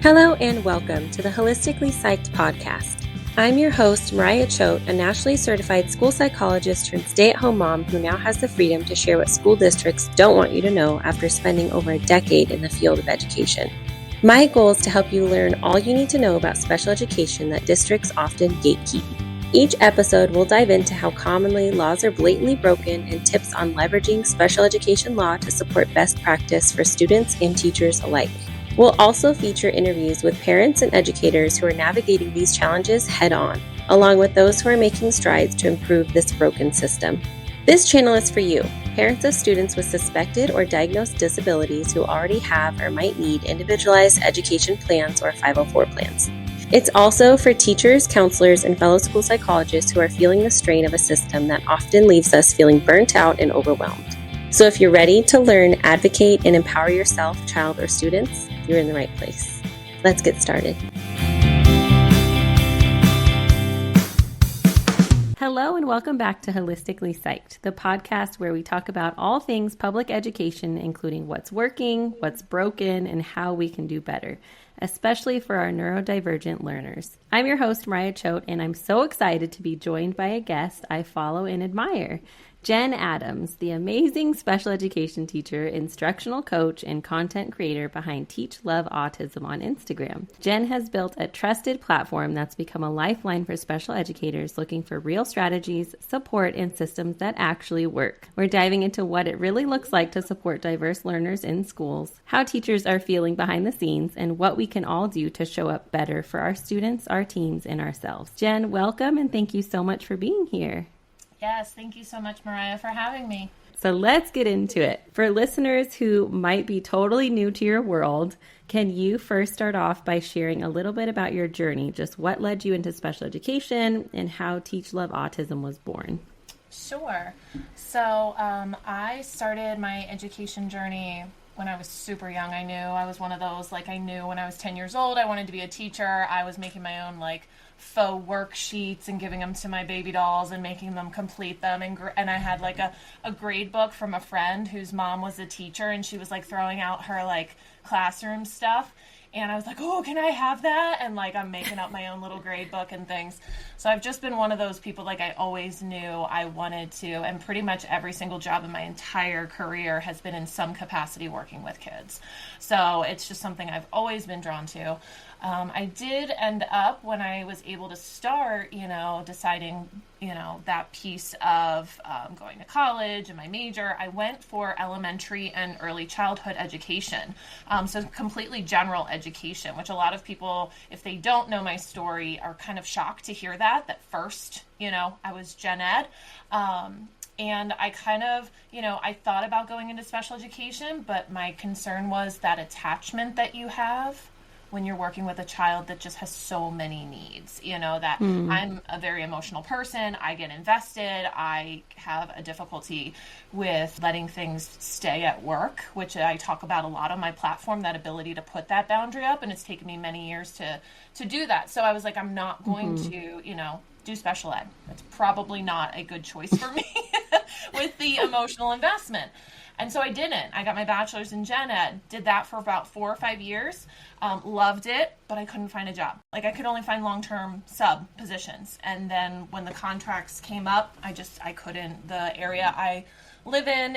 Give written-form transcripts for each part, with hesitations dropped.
Hello and welcome to the Wholistically Psyched podcast. I'm your host, Mariah Choate, a nationally certified school psychologist turned stay-at-home mom who now has the freedom to share what school districts don't want you to know after spending over a decade in the field of education. My goal is to help you learn all you need to know about special education that districts often gatekeep. Each episode will dive into how commonly laws are blatantly broken and tips on leveraging special education law to support best practice for students and teachers alike. We'll also feature interviews with parents and educators who are navigating these challenges head-on, along with those who are making strides to improve this broken system. This channel is for you, parents of students with suspected or diagnosed disabilities who already have or might need individualized education plans or 504 plans. It's also for teachers, counselors, and fellow school psychologists who are feeling the strain of a system that often leaves us feeling burnt out and overwhelmed. So if you're ready to learn, advocate, and empower yourself, child, or students, you're in the right place. Let's get started. Hello and welcome back to Wholistically Psyched, the podcast where we talk about all things public education, including what's working, what's broken, and how we can do better, especially for our neurodivergent learners. I'm your host, Mariah Choate, and I'm so excited to be joined by a guest I follow and admire. Jenn Adams, the amazing special education teacher, instructional coach, and content creator behind Teach Love Autism on Instagram. Jenn has built a trusted platform that's become a lifeline for special educators looking for real strategies, support, and systems that actually work. We're diving into what it really looks like to support diverse learners in schools, how teachers are feeling behind the scenes, and what we can all do to show up better for our students, our teams, and ourselves. Jenn, welcome, and thank you so much for being here. Yes, thank you so much, Mariah, for having me. So let's get into it. For listeners who might be totally new to your world, can you first start off by sharing a little bit about your journey, just what led you into special education and how Teach Love Autism was born? Sure. So I started my education journey when I was super young. I knew I was one of those, I knew when I was 10 years old, I wanted to be a teacher. I was making my own, faux worksheets and giving them to my baby dolls and making them complete them. And I had a grade book from a friend whose mom was a teacher, and she was throwing out her classroom stuff. And I was like, oh, can I have that? And I'm making up my own little grade book and things. So I've just been one of those people, I always knew I wanted to. And pretty much every single job in my entire career has been in some capacity working with kids. So it's just something I've always been drawn to. I did end up, when I was able to start, deciding, that piece of going to college and my major, I went for elementary and early childhood education. So completely general education, which a lot of people, if they don't know my story, are kind of shocked to hear that first, I was Jenn Ed. And I kind of, I thought about going into special education, but my concern was that attachment that you have when you're working with a child that just has so many needs, that I'm a very emotional person. I get invested. I have a difficulty with letting things stay at work, which I talk about a lot on my platform, that ability to put that boundary up. And it's taken me many years to do that. So I was like, I'm not going to, do special ed. That's probably not a good choice for me with the emotional investment. And so I didn't. I got my bachelor's in gen ed, did that for about 4 or 5 years, loved it, but I couldn't find a job. I could only find long-term sub positions. And then when the contracts came up, I couldn't. The area I live in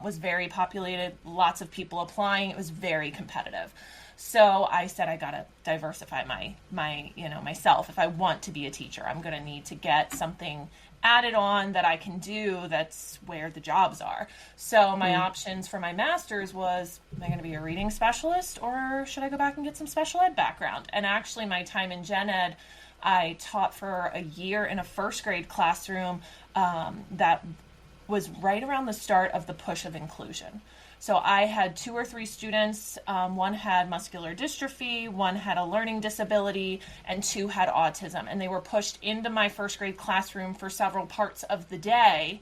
was very populated, lots of people applying. It was very competitive. So I said, I got to diversify my myself. If I want to be a teacher, I'm going to need to get something added on that I can do that's where the jobs are. So my options for my master's was, am I going to be a reading specialist, or should I go back and get some special ed background? And actually my time in gen ed, I taught for a year in a first grade classroom that was right around the start of the push of inclusion. So I had 2 or 3 students, one had muscular dystrophy, one had a learning disability, and 2 had autism. And they were pushed into my first grade classroom for several parts of the day,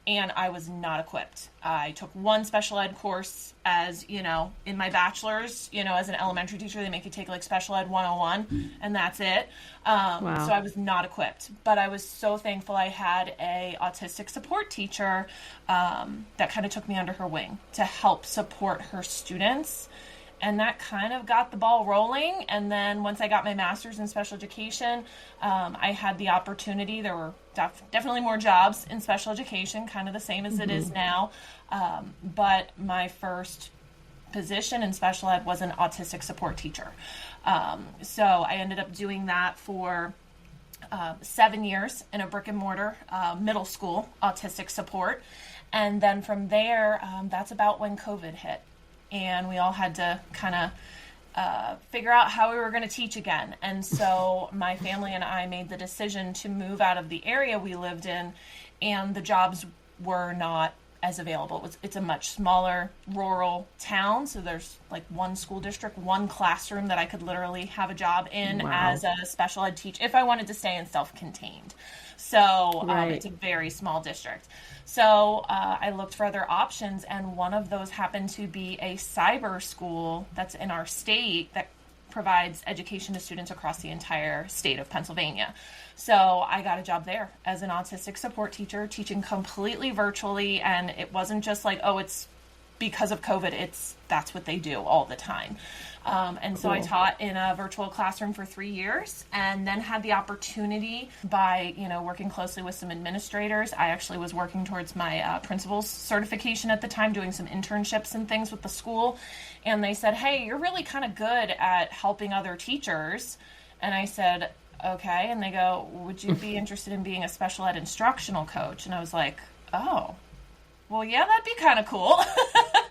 and I was not equipped. I took 1 special ed course as, in my bachelor's, as an elementary teacher, they make you take special ed 101, and that's it. Wow. So I was not equipped, but I was so thankful I had a autistic support teacher that kind of took me under her wing to help support her students And that kind of got the ball rolling. And then once I got my master's in special education, I had the opportunity. There were definitely more jobs in special education, kind of the same as it is now. But my first position in special ed was an autistic support teacher. So I ended up doing that for 7 years in a brick and mortar middle school autistic support. And then from there, that's about when COVID hit. And we all had to kind of figure out how we were going to teach again. And so my family and I made the decision to move out of the area we lived in, and the jobs were not as available. It's a much smaller rural town, so there's like one school district, one classroom that I could literally have a job in as a special ed teacher if I wanted to stay in self-contained. So it's a very small district. So I looked for other options, and one of those happened to be a cyber school that's in our state that provides education to students across the entire state of Pennsylvania. So I got a job there as an autistic support teacher, teaching completely virtually, and it wasn't just like, oh, it's because of COVID, that's what they do all the time. And so I taught in a virtual classroom for 3 years, and then had the opportunity by, working closely with some administrators. I actually was working towards my principal's certification at the time, doing some internships and things with the school. And they said, hey, you're really kind of good at helping other teachers. And I said, okay. And they go, would you be interested in being a special ed instructional coach? And I was like, oh, well, yeah, that'd be kind of cool.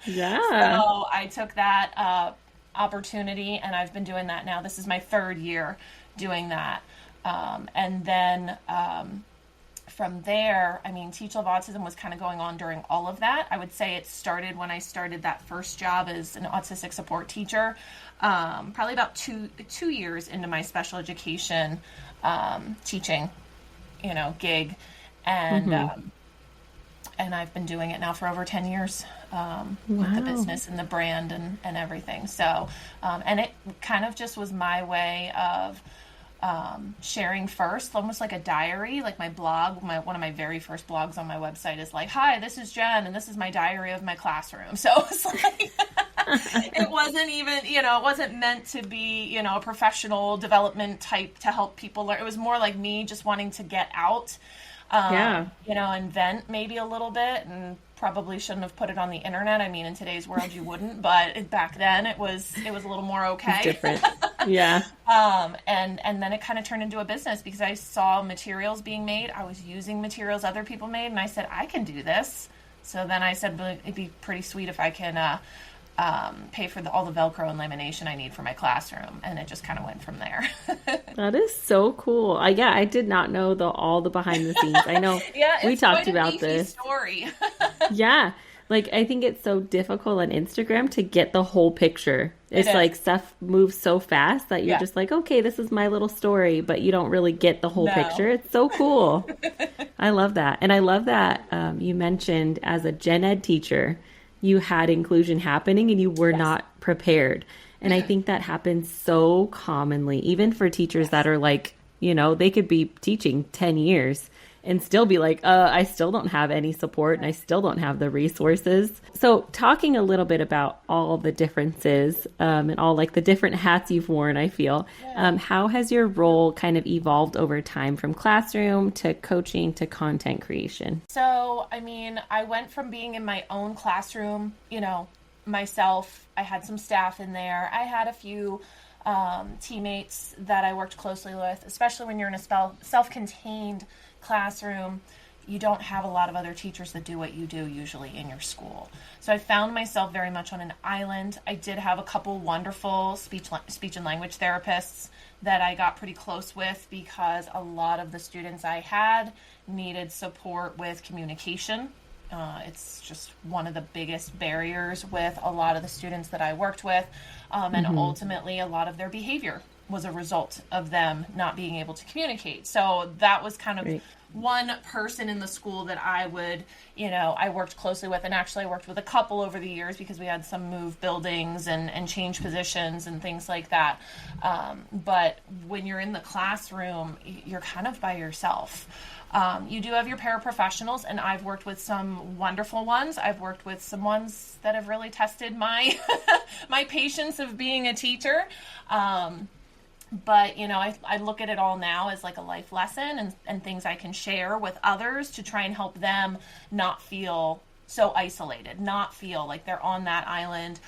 Yeah. So I took that opportunity, and I've been doing that now. This is my 3rd year doing that. And then from there, Teach Love Autism was kind of going on during all of that. I would say it started when I started that first job as an autistic support teacher, probably about two years into my special education teaching, gig. And and I've been doing it now for over 10 years with the business and the brand and everything. So, and it kind of just was my way of sharing first, almost like a diary, like my blog. One of my very first blogs on my website is like, hi, this is Jen, and this is my diary of my classroom. So it's like, it wasn't even, it wasn't meant to be, a professional development type to help people learn. It was more like me just wanting to get out, and vent maybe a little bit, and probably shouldn't have put it on the internet. In today's world you wouldn't, but back then it was a little more okay. It's different. Yeah. And then it kind of turned into a business because I saw materials being made. I was using materials other people made, and I said, I can do this. So then I said, well, it'd be pretty sweet if I can pay for all the Velcro and lamination I need for my classroom. And it just kind of went from there. That is so cool. I did not know all the behind the scenes. I know we talked about this story. Yeah. Like, I think it's so difficult on Instagram to get the whole picture. It's like stuff moves so fast that you're just like, okay, this is my little story, but you don't really get the whole picture. It's so cool. I love that. And I love that you mentioned as a gen ed teacher, you had inclusion happening and you were not prepared. And I think that happens so commonly, even for teachers that are like, they could be teaching 10 years and still be like, I still don't have any support and I still don't have the resources. So talking a little bit about all the differences and all like the different hats you've worn, I feel, how has your role kind of evolved over time from classroom to coaching to content creation? So, I went from being in my own classroom, myself. I had some staff in there. I had a few teammates that I worked closely with, especially when you're in a self-contained classroom. You don't have a lot of other teachers that do what you do usually in your school. So I found myself very much on an island. I did have a couple wonderful speech and language therapists that I got pretty close with because a lot of the students I had needed support with communication. It's just one of the biggest barriers with a lot of the students that I worked with. And ultimately, a lot of their behavior was a result of them not being able to communicate. So that was kind of one person in the school that I would, I worked closely with, and actually I worked with a couple over the years because we had some move buildings and change positions and things like that. But when you're in the classroom, you're kind of by yourself. You do have your paraprofessionals, and I've worked with some wonderful ones. I've worked with some ones that have really tested my my patience of being a teacher. But, I look at it all now as like a life lesson and things I can share with others to try and help them not feel so isolated, not feel like they're on that island,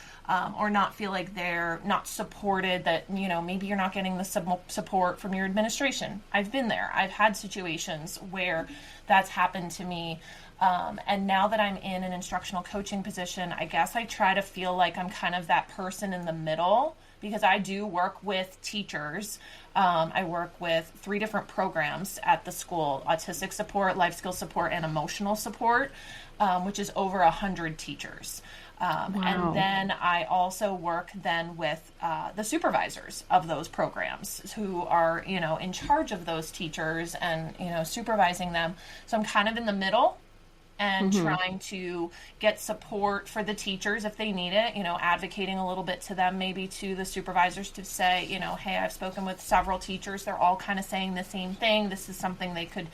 or not feel like they're not supported, that, maybe you're not getting the support from your administration. I've been there. I've had situations where that's happened to me. And now that I'm in an instructional coaching position, I guess I try to feel like I'm kind of that person in the middle, because I do work with teachers. I work with 3 different programs at the school: autistic support, life skills support, and emotional support, which is over 100 teachers. Wow. And then I also work then with the supervisors of those programs who are, in charge of those teachers and, supervising them. So I'm kind of in the middle and trying to get support for the teachers if they need it, advocating a little bit to them, maybe to the supervisors to say, hey, I've spoken with several teachers. They're all kind of saying the same thing. This is something they could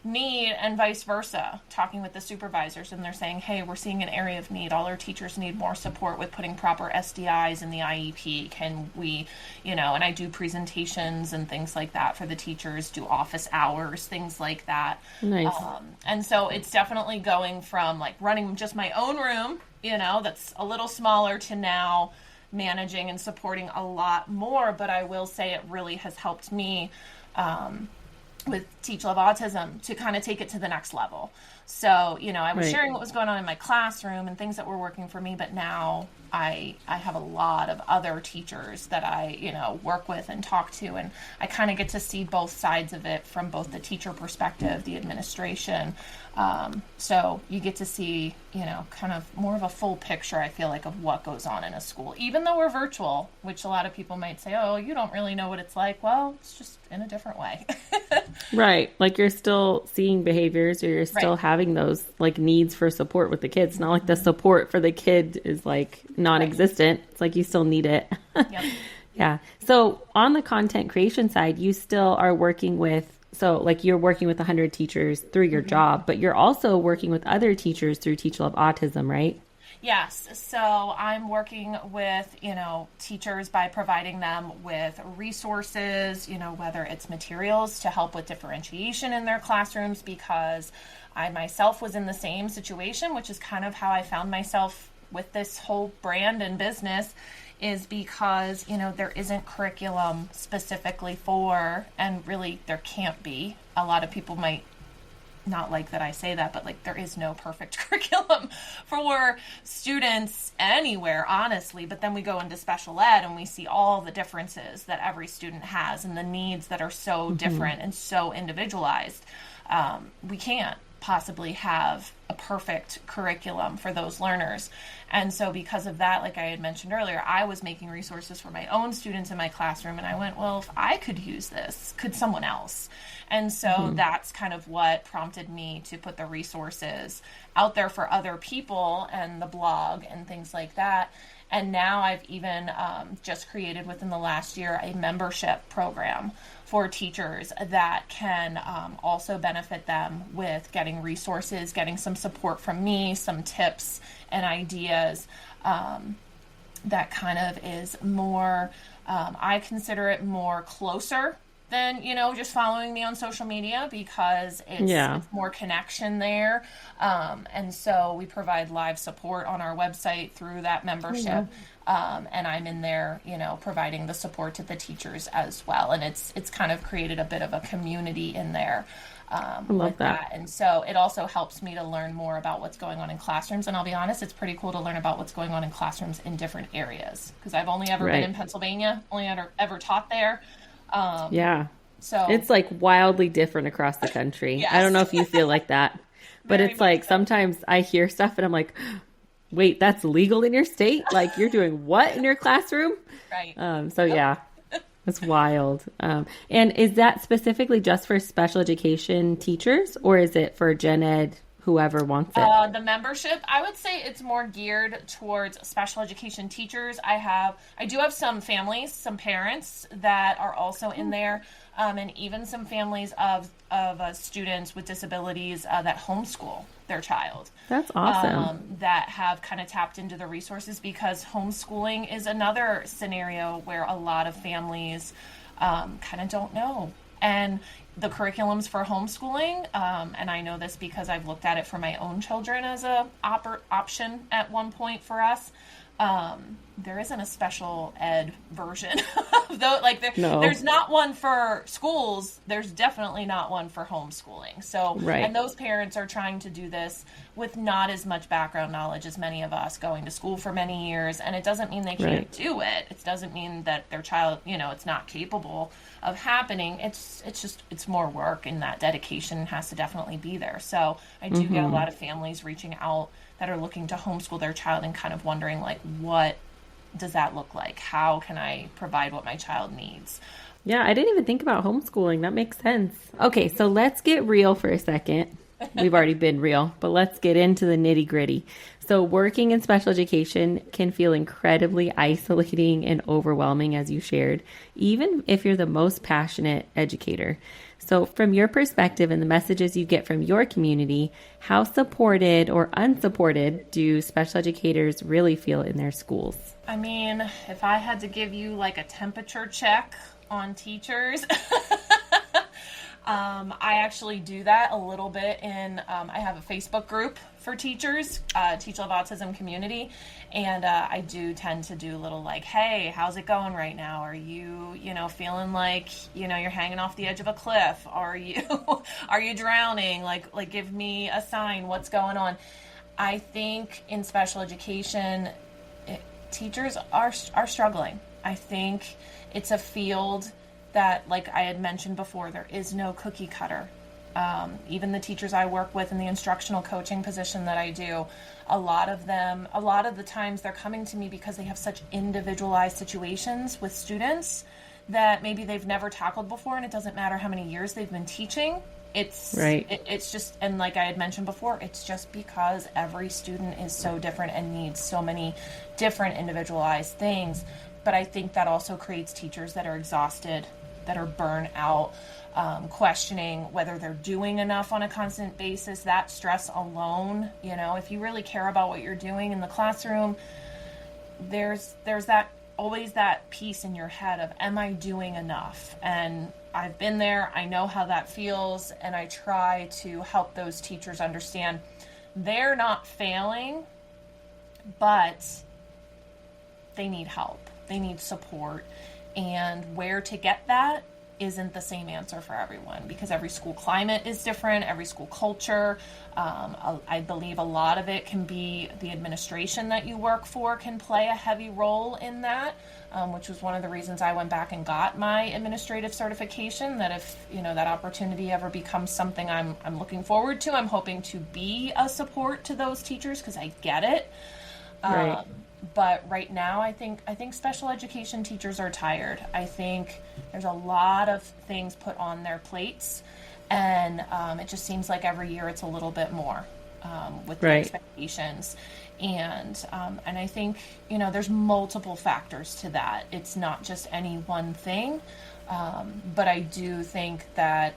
need, and vice versa, talking with the supervisors, and they're saying, hey, we're seeing an area of need. All our teachers need more support with putting proper SDIs in the IEP. Can we, and I do presentations and things like that for the teachers, do office hours, things like that. Nice. And so it's definitely going from like running just my own room, that's a little smaller, to now managing and supporting a lot more. But I will say it really has helped me, with Teach Love Autism, to kind of take it to the next level. So, I was sharing what was going on in my classroom and things that were working for me, but now I have a lot of other teachers that I, work with and talk to, and I kind of get to see both sides of it from both the teacher perspective, the administration. So you get to see, kind of more of a full picture, I feel like, of what goes on in a school, even though we're virtual, which a lot of people might say, oh, you don't really know what it's like. Well, it's just in a different way. Right. Like you're still seeing behaviors, or you're still having those like needs for support with the kids. It's not like the support for the kid is like non-existent. It's like you still need it. Yep. Yeah. So on the content creation side, you still are working with, so like you're working with 100 teachers through your job, but you're also working with other teachers through Teach Love Autism, right? Yes. So I'm working with, teachers by providing them with resources, whether it's materials to help with differentiation in their classrooms, because I myself was in the same situation, which is kind of how I found myself with this whole brand and business, is because, there isn't curriculum specifically for, and really there can't be. A lot of people might not like that I say that, but like there is no perfect curriculum for students anywhere, honestly. But then we go into special ed and we see all the differences that every student has and the needs that are so different and so individualized. We can't possibly have a perfect curriculum for those learners. And so because of that, like I had mentioned earlier, I was making resources for my own students in my classroom, and I went, well, if I could use this, could someone else? And so that's kind of what prompted me to put the resources out there for other people, and the blog and things like that. And now I've even just created within the last year a membership program for teachers that can also benefit them with getting resources, getting some support from me, some tips and ideas that kind of is more, I consider it more closer than, just following me on social media, because it's more connection there. And so we provide live support on our website through that membership. And I'm in there, providing the support to the teachers as well. And it's kind of created a bit of a community in there. I love that. And so it also helps me to learn more about what's going on in classrooms. And I'll be honest, it's pretty cool to learn about what's going on in classrooms in different areas, because I've only ever been in Pennsylvania, only ever taught there. So it's like wildly different across the country. Yes. I don't know if you feel like that, but it's like sometimes I hear stuff and I'm like, wait, that's legal in your state? Like you're doing what in your classroom? Right. So yeah. That's wild. And is that specifically just for special education teachers, or is it for gen ed, whoever wants it? The membership, I would say it's more geared towards special education teachers. I do have some families, some parents that are also in there, and even some families of students with disabilities that homeschool their child. That's awesome. That have kind of tapped into the resources, because homeschooling is another scenario where a lot of families kind of don't know. And the curriculums for homeschooling, and I know this because I've looked at it for my own children as a option at one point for us. There isn't a special ed version. There's not one for schools. There's definitely not one for homeschooling. So, right. And those parents are trying to do this with not as much background knowledge as many of us, going to school for many years. And it doesn't mean they can't do it. It doesn't mean that their child, it's not capable of happening. It's more work, and that dedication has to definitely be there. So I do get a lot of families reaching out that are looking to homeschool their child and kind of wondering, like, what does that look like? How can I provide what my child needs? Yeah, I didn't even think about homeschooling. That makes sense. Okay, so let's get real for a second. We've already been real, but let's get into the nitty gritty. So working in special education can feel incredibly isolating and overwhelming, as you shared, even if you're the most passionate educator. So from your perspective and the messages you get from your community, how supported or unsupported do special educators really feel in their schools? I mean, if I had to give you like a temperature check on teachers, I actually do that a little bit I have a Facebook group for teachers, Teach Love Autism community, and I do tend to do a little like, hey, how's it going right now? Are you, feeling like, you're hanging off the edge of a cliff? Are you drowning? Like give me a sign, what's going on? I think in special education, teachers are struggling. I think it's a field that, like I had mentioned before, there is no cookie cutter. Even the teachers I work with in the instructional coaching position that I do, a lot of the times they're coming to me because they have such individualized situations with students that maybe they've never tackled before, and it doesn't matter how many years they've been teaching. It's just, and like I had mentioned before, it's just because every student is so different and needs so many different individualized things. But I think that also creates teachers that are exhausted, that are burnt out, questioning whether they're doing enough on a constant basis. That stress alone, if you really care about what you're doing in the classroom, there's always that piece in your head of, am I doing enough? And I've been there, I know how that feels, and I try to help those teachers understand they're not failing, but they need help. They need support, and where to get that isn't the same answer for everyone, because every school climate is different, every school culture. I believe a lot of it can be the administration that you work for can play a heavy role in that, which was one of the reasons I went back and got my administrative certification, that if that opportunity ever becomes something I'm looking forward to, I'm hoping to be a support to those teachers, because I get it. Right. But right now, I think special education teachers are tired. I think there's a lot of things put on their plates, and it just seems like every year it's a little bit more with the expectations. And I think there's multiple factors to that. It's not just any one thing, but I do think that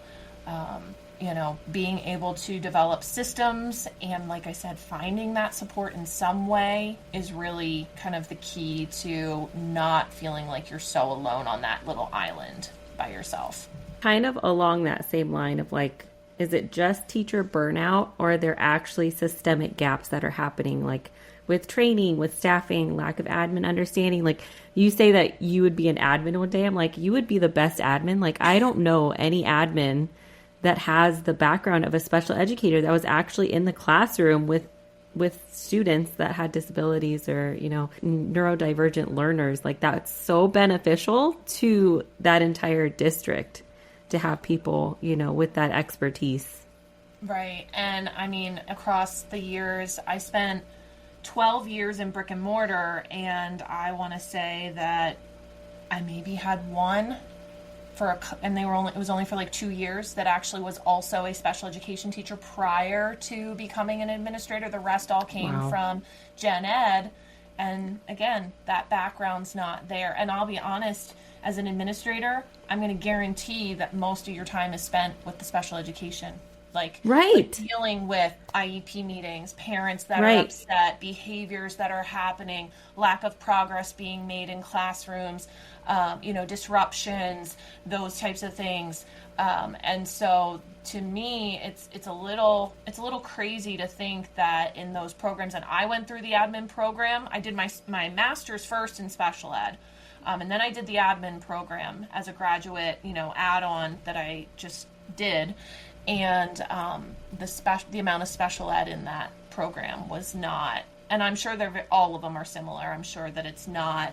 being able to develop systems and, like I said, finding that support in some way is really kind of the key to not feeling like you're so alone on that little island by yourself. Kind of along that same line of like, is it just teacher burnout, or are there actually systemic gaps that are happening, like with training, with staffing, lack of admin understanding? Like, you say that you would be an admin one day. I'm like, you would be the best admin. Like, I don't know any admin that has the background of a special educator that was actually in the classroom with students that had disabilities or, neurodivergent learners. Like, that's so beneficial to that entire district to have people, with that expertise. Right. And I mean, across the years, I spent 12 years in brick and mortar, and I want to say that I maybe had one and it was only for like 2 years that actually was also a special education teacher prior to becoming an administrator. The rest all came from Jenn Ed. And again, that background's not there. And I'll be honest, as an administrator, I'm going to guarantee that most of your time is spent with the special education. Like dealing with IEP meetings, parents that are upset, behaviors that are happening, lack of progress being made in classrooms, disruptions, those types of things. And so to me, it's a little crazy to think that in those programs, and I went through the admin program. I did my master's first in special ed. And then I did the admin program as a graduate, add-on that I just did. And the amount of special ed in that program was not, and I'm sure all of them are similar. I'm sure that it's not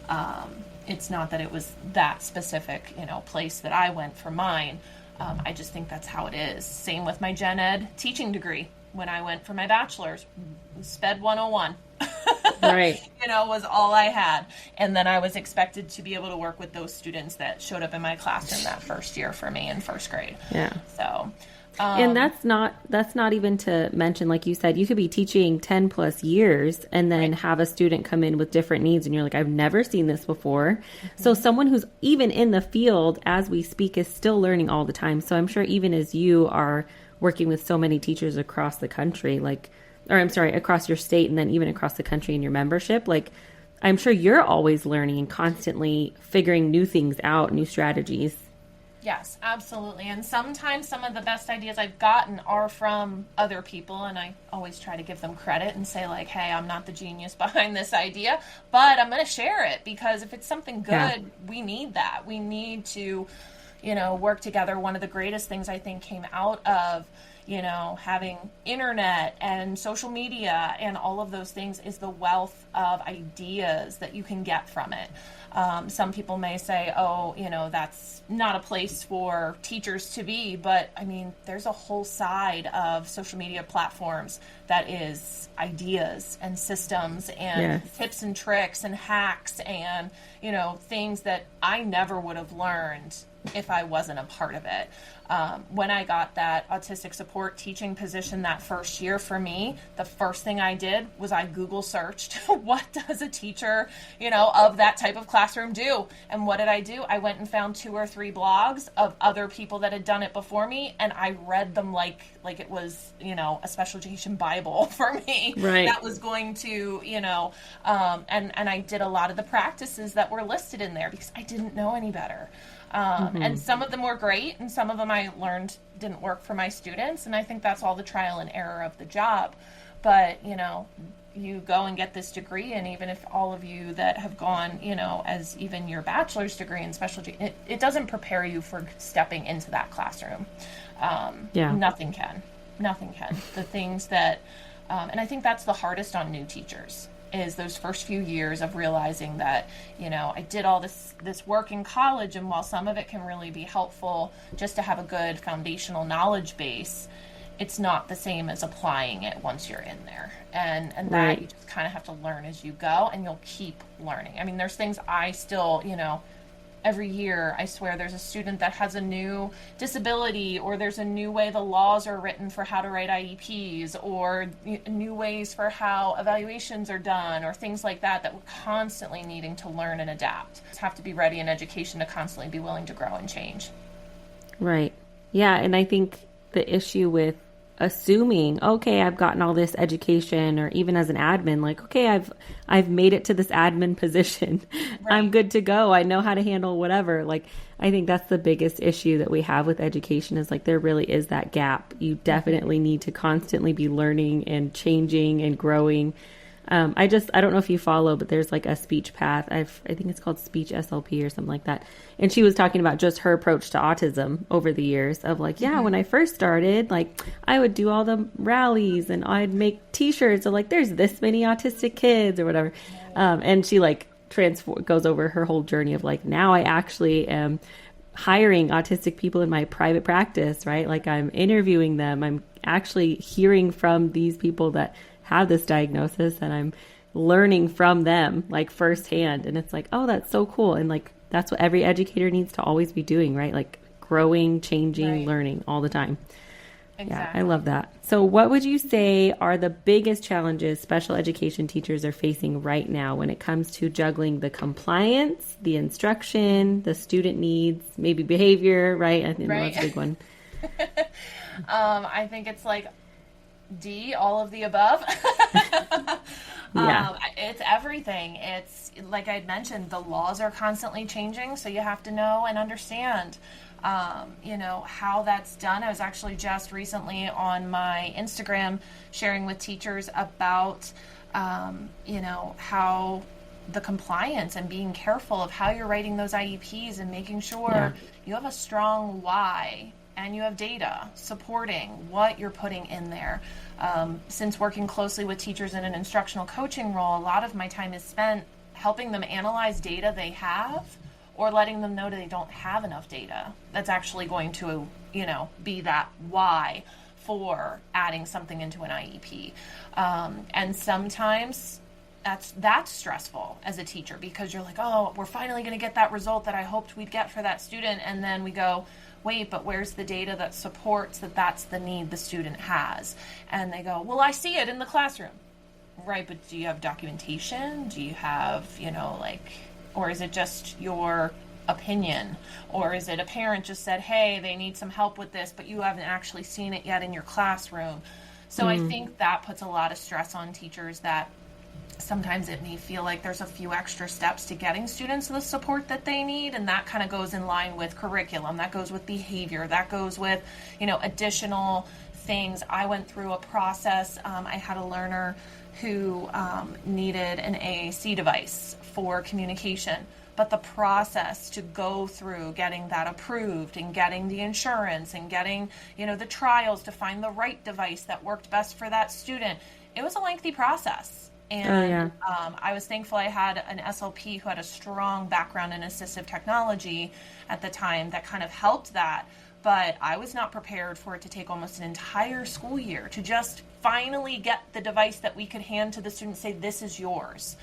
that it was that specific, place that I went for mine. I just think that's how it is. Same with my gen ed teaching degree. When I went for my bachelor's, SPED 101. Right. Was all I had. And then I was expected to be able to work with those students that showed up in my class in that first year for me in first grade. Yeah. So, and that's not even to mention, like you said, you could be teaching 10 plus years and then have a student come in with different needs. And you're like, I've never seen this before. Mm-hmm. So someone who's even in the field as we speak is still learning all the time. So I'm sure even as you are working with so many teachers across the country, across your state and then even across the country in your membership, like I'm sure you're always learning and constantly figuring new things out, new strategies. Yes, absolutely. And sometimes some of the best ideas I've gotten are from other people, and I always try to give them credit and say like, hey, I'm not the genius behind this idea, but I'm going to share it because if it's something good, we need that. We need to, work together. One of the greatest things I think came out of having internet and social media and all of those things is the wealth of ideas that you can get from it. Some people may say, that's not a place for teachers to be, but I mean, there's a whole side of social media platforms that is ideas and systems and tips and tricks and hacks and, things that I never would have learned if I wasn't a part of it. When I got that autistic support teaching position that first year for me, the first thing I did was I Google searched, what does a teacher, of that type of classroom do? And what did I do? I went and found 2 or 3 blogs of other people that had done it before me, and I read them like it was, a special education Bible for me. Right. That was going to, and I did a lot of the practices that were listed in there because I didn't know any better. And some of them were great, and some of them I learned didn't work for my students, and I think that's all the trial and error of the job. But, you go and get this degree, and even if all of you that have gone, as even your bachelor's degree in special education, it doesn't prepare you for stepping into that classroom. Nothing can. The things that, and I think that's the hardest on new teachers, is those first few years of realizing that, I did all this work in college, and while some of it can really be helpful just to have a good foundational knowledge base, it's not the same as applying it once you're in there. And that you just kind of have to learn as you go, and you'll keep learning. I mean, there's things I still, every year, I swear there's a student that has a new disability, or there's a new way the laws are written for how to write IEPs, or new ways for how evaluations are done, or things like that we're constantly needing to learn and adapt. We have to be ready in education to constantly be willing to grow and change. Right. Yeah, and I think the issue with assuming, okay, I've gotten all this education, or even as an admin, like, okay, I've made it to this admin position. Right. I'm good to go. I know how to handle whatever. Like, I think that's the biggest issue that we have with education is like, there really is that gap. You definitely need to constantly be learning and changing and growing. I don't know if you follow, but there's like a speech path. I think it's called Speech SLP or something like that. And she was talking about just her approach to autism over the years of like, when I first started, like I would do all the rallies and I'd make t-shirts of like, there's this many autistic kids or whatever. And she like goes over her whole journey of like, now I actually am hiring autistic people in my private practice, right? Like I'm interviewing them. I'm actually hearing from these people that have this diagnosis, and I'm learning from them like firsthand. And it's like, oh, that's so cool. And like, that's what every educator needs to always be doing, right? Like growing, changing, learning all the time. Exactly. Yeah, I love that. So what would you say are the biggest challenges special education teachers are facing right now when it comes to juggling the compliance, the instruction, the student needs, maybe behavior, right? I think that's a big one. I think it's like all of the above. It's everything. It's like I mentioned, the laws are constantly changing, so you have to know and understand how that's done. I was actually just recently on my Instagram sharing with teachers about, how the compliance and being careful of how you're writing those IEPs and making sure you have a strong why and you have data supporting what you're putting in there. Since working closely with teachers in an instructional coaching role, a lot of my time is spent helping them analyze data they have or letting them know that they don't have enough data that's actually going to, be that why for adding something into an IEP. And sometimes that's stressful as a teacher because you're like, oh, we're finally going to get that result that I hoped we'd get for that student. And then we go, wait, but where's the data that supports that that's the need the student has? And they go, well, I see it in the classroom. Right, but do you have documentation? Do you have, or is it just your opinion? Or is it a parent just said, hey, they need some help with this, but you haven't actually seen it yet in your classroom? So I think that puts a lot of stress on teachers that sometimes it may feel like there's a few extra steps to getting students the support that they need, and that kind of goes in line with curriculum, that goes with behavior, that goes with, additional things. I went through a process. I had a learner who needed an AAC device for communication, but the process to go through getting that approved and getting the insurance and getting, the trials to find the right device that worked best for that student, it was a lengthy process. And I was thankful I had an SLP who had a strong background in assistive technology at the time that kind of helped that. But I was not prepared for it to take almost an entire school year to just finally get the device that we could hand to the student and say, this is yours.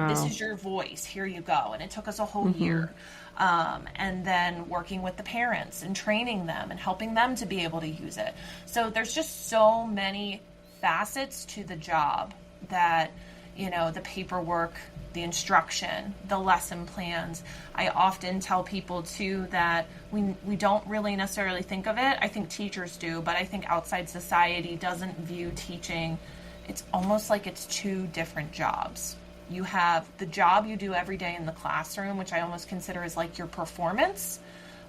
This is your voice. Here you go. And it took us a whole year. And then working with the parents and training them and helping them to be able to use it. So there's just so many facets to the job that, the paperwork, the instruction, the lesson plans. I often tell people too that we don't really necessarily think of it. I think teachers do, but I think outside society doesn't view teaching. It's almost like it's two different jobs. You have the job you do every day in the classroom, which I almost consider as like your performance.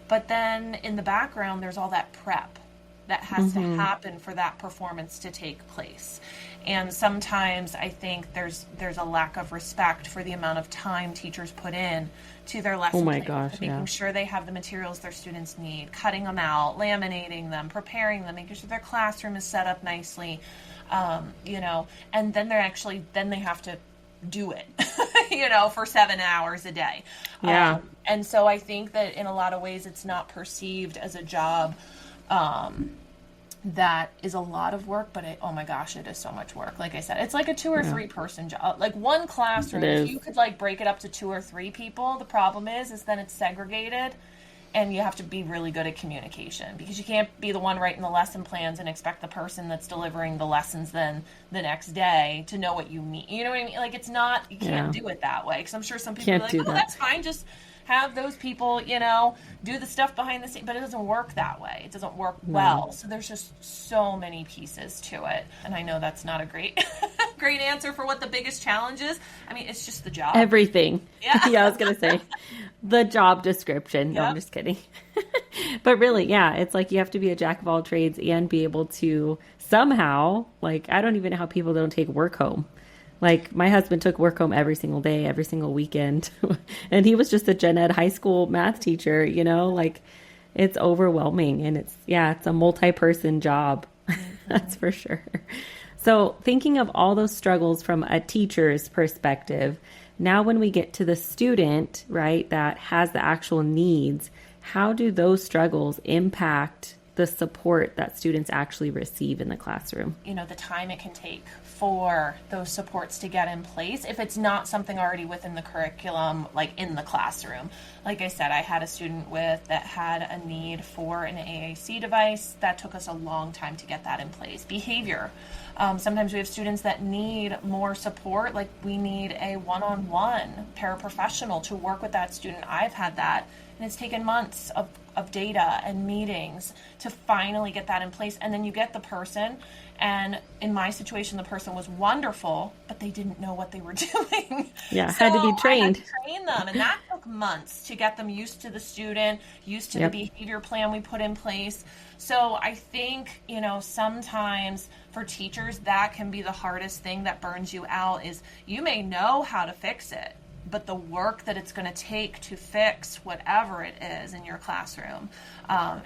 But then in the background, there's all that prep that has to happen for that performance to take place. And sometimes I think there's a lack of respect for the amount of time teachers put in to their lesson plans, making sure they have the materials their students need, cutting them out, laminating them, preparing them, making sure their classroom is set up nicely, and then they have to do it, for 7 hours a day. And so I think that in a lot of ways it's not perceived as a job that is a lot of work, but oh my gosh, it is so much work. Like I said, it's like a 2 or 3 person job. Like one classroom, if you could break it up to 2 or 3 people, the problem is then it's segregated and you have to be really good at communication because you can't be the one writing the lesson plans and expect the person that's delivering the lessons then the next day to know what you mean. You know what I mean? Like you can't do it that way. Because I'm sure some people are like, that's fine. Just have those people, do the stuff behind the scenes, but it doesn't work that way. It doesn't work well. So there's just so many pieces to it. And I know that's not a great answer for what the biggest challenge is. I mean, it's just the job. Everything. Yeah. I was going to say the job description. No, I'm just kidding. But really, it's like you have to be a jack of all trades and be able to somehow, I don't even know how people don't take work home. Like my husband took work home every single day, every single weekend. And he was just a gen ed high school math teacher, it's overwhelming and it's a multi-person job. That's for sure. So thinking of all those struggles from a teacher's perspective, now when we get to the student, right, that has the actual needs, how do those struggles impact the support that students actually receive in the classroom? The time it can take for those supports to get in place if it's not something already within the curriculum, like in the classroom. Like I said, I had a student that had a need for an AAC device. That took us a long time to get that in place. Behavior. Sometimes we have students that need more support, like we need a one-on-one paraprofessional to work with that student. I've had that, and it's taken months of data and meetings to finally get that in place. And then you get the person, and in my situation, the person was wonderful, but they didn't know what they were doing. Yeah, had to be trained. I had to train them, and that took months to get them used to the student, used to the behavior plan we put in place. So I think, sometimes for teachers, that can be the hardest thing that burns you out is you may know how to fix it, but the work that it's going to take to fix whatever it is in your classroom,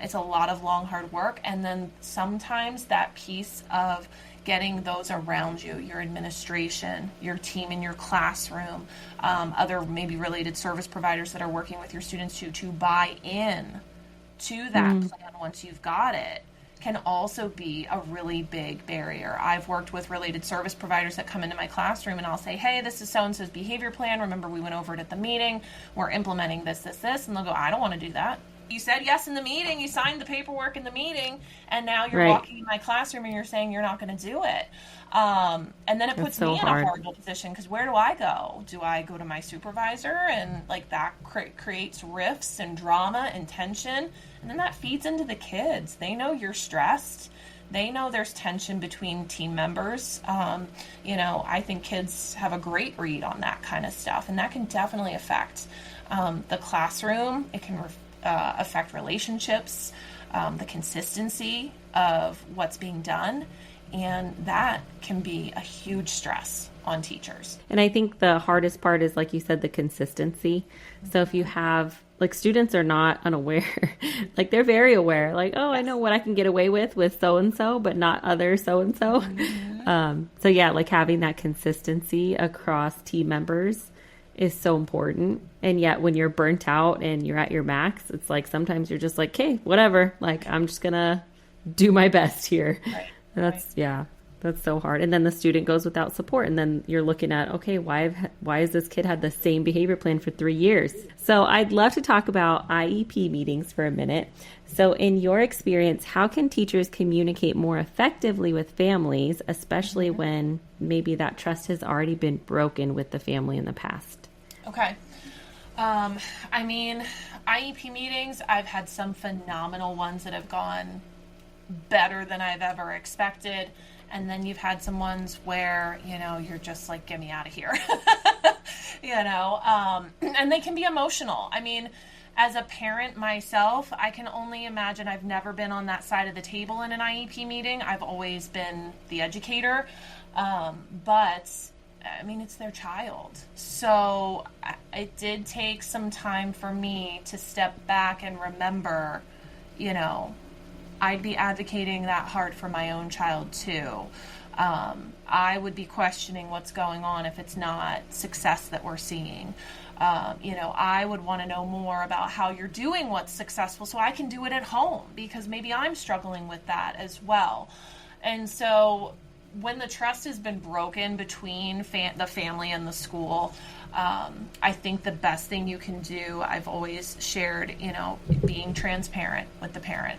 it's a lot of long, hard work. And then sometimes that piece of getting those around you, your administration, your team in your classroom, other maybe related service providers that are working with your students to buy in to that plan once you've got it, can also be a really big barrier. I've worked with related service providers that come into my classroom, and I'll say, hey, this is so-and-so's behavior plan. Remember, we went over it at the meeting. We're implementing this. And they'll go, I don't want to do that. You said yes in the meeting. You signed the paperwork in the meeting, and now you're walking in my classroom and you're saying you're not going to do it. And then it puts me in a horrible position, because where do I go? Do I go to my supervisor? And that creates rifts and drama and tension. And then that feeds into the kids. They know you're stressed. They know there's tension between team members. I think kids have a great read on that kind of stuff, and that can definitely affect the classroom. It can affect relationships, the consistency of what's being done, and that can be a huge stress on teachers. And I think the hardest part is, like you said, the consistency. So if you have, students are not unaware, they're very aware, I know what I can get away with so-and-so, but not other so-and-so. So yeah, having that consistency across team members is so important. And yet when you're burnt out and you're at your max, it's sometimes you're just okay, whatever, I'm just gonna do my best here. Right. That's so hard. And then the student goes without support, and then you're looking at, okay, why has this kid had the same behavior plan for 3 years? So I'd love to talk about IEP meetings for a minute. So in your experience, how can teachers communicate more effectively with families, especially when maybe that trust has already been broken with the family in the past? Okay. IEP meetings, I've had some phenomenal ones that have gone better than I've ever expected. And then you've had some ones where, you're just get me out of here, and they can be emotional. As a parent myself, I can only imagine. I've never been on that side of the table in an IEP meeting. I've always been the educator. But it's their child. So it did take some time for me to step back and remember, I'd be advocating that hard for my own child too. I would be questioning what's going on if it's not success that we're seeing. I would want to know more about how you're doing what's successful so I can do it at home, because maybe I'm struggling with that as well. And so when the trust has been broken between the family and the school, I think the best thing you can do, I've always shared, being transparent with the parent.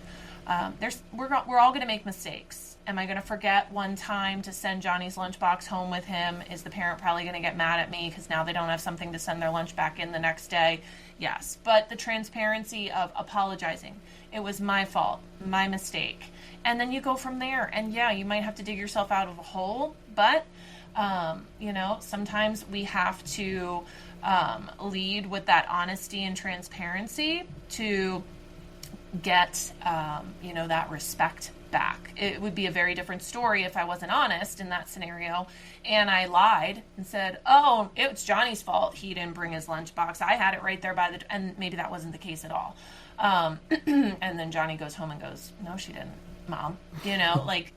We're all going to make mistakes. Am I going to forget one time to send Johnny's lunchbox home with him? Is the parent probably going to get mad at me because now they don't have something to send their lunch back in the next day? Yes. But the transparency of apologizing. It was my fault, my mistake. And then you go from there. And yeah, you might have to dig yourself out of a hole, but sometimes we have to lead with that honesty and transparency to get, that respect back. It would be a very different story if I wasn't honest in that scenario and I lied and said, oh, it's Johnny's fault. He didn't bring his lunchbox. I had it right there and maybe that wasn't the case at all. And then Johnny goes home and goes, no, she didn't, Mom.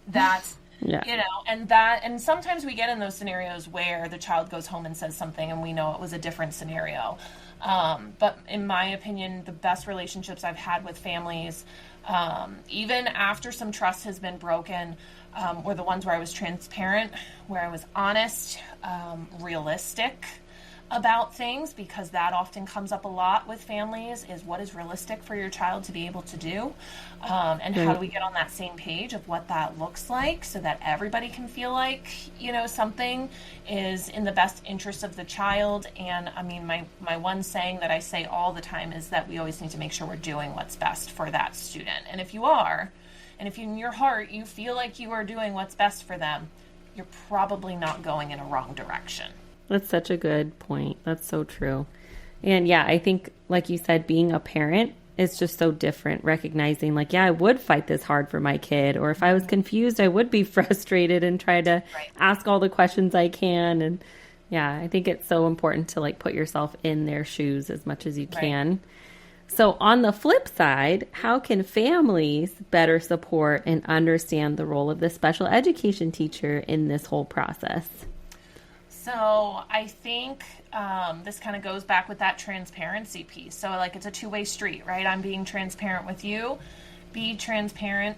That's, yeah. And sometimes we get in those scenarios where the child goes home and says something and we know it was a different scenario. But in my opinion, the best relationships I've had with families, even after some trust has been broken, were the ones where I was transparent, where I was honest, realistic about things, because that often comes up a lot with families, is what is realistic for your child to be able to do, and how do we get on that same page of what that looks like, so that everybody can feel like, something is in the best interest of the child. And I mean, my one saying that I say all the time is that we always need to make sure we're doing what's best for that student. And if you are, and if in your heart you feel like you are doing what's best for them, you're probably not going in a wrong direction. That's such a good point. That's so true. And yeah, I think, like you said, being a parent is just so different. Recognizing like, yeah, I would fight this hard for my kid. Or if I was confused, I would be frustrated and try to ask all the questions I can. And yeah, I think it's so important to like put yourself in their shoes as much as you can. So on the flip side, how can families better support and understand the role of the special education teacher in this whole process? So I think this kind of goes back with that transparency piece. So like it's a two-way street, right? I'm being transparent with you. Be transparent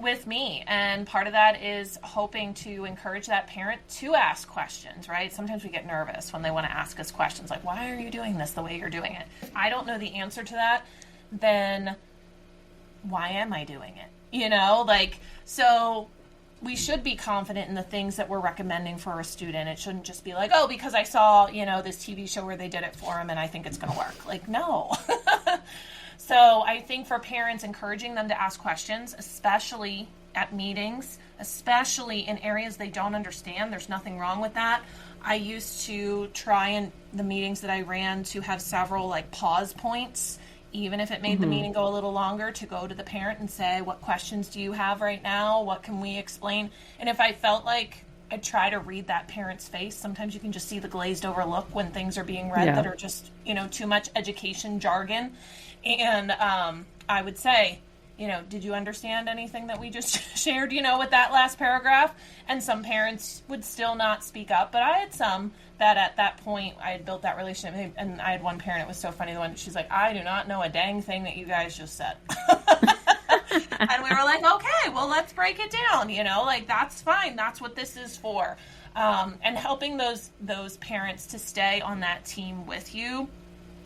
with me. And part of that is hoping to encourage that parent to ask questions, right? Sometimes we get nervous when they want to ask us questions like, why are you doing this the way you're doing it? If I don't know the answer to that, then why am I doing it? So we should be confident in the things that we're recommending for a student. It shouldn't just be like, oh, because I saw, this TV show where they did it for him and I think it's going to work. Like, no. So I think for parents, encouraging them to ask questions, especially at meetings, especially in areas they don't understand, there's nothing wrong with that. I used to try in the meetings that I ran to have several like pause points, even if it made the meeting go a little longer, to go to the parent and say, what questions do you have right now? What can we explain? And if I felt like I'd try to read that parent's face, sometimes you can just see the glazed over look when things are being read that are just, too much education jargon. And I would say, did you understand anything that we just shared, with that last paragraph? And some parents would still not speak up, but I had some that at that point I had built that relationship. And I had one parent, it was so funny, she's like, I do not know a dang thing that you guys just said. And we were like, okay, well, let's break it down, that's fine. That's what this is for. And helping those parents to stay on that team with you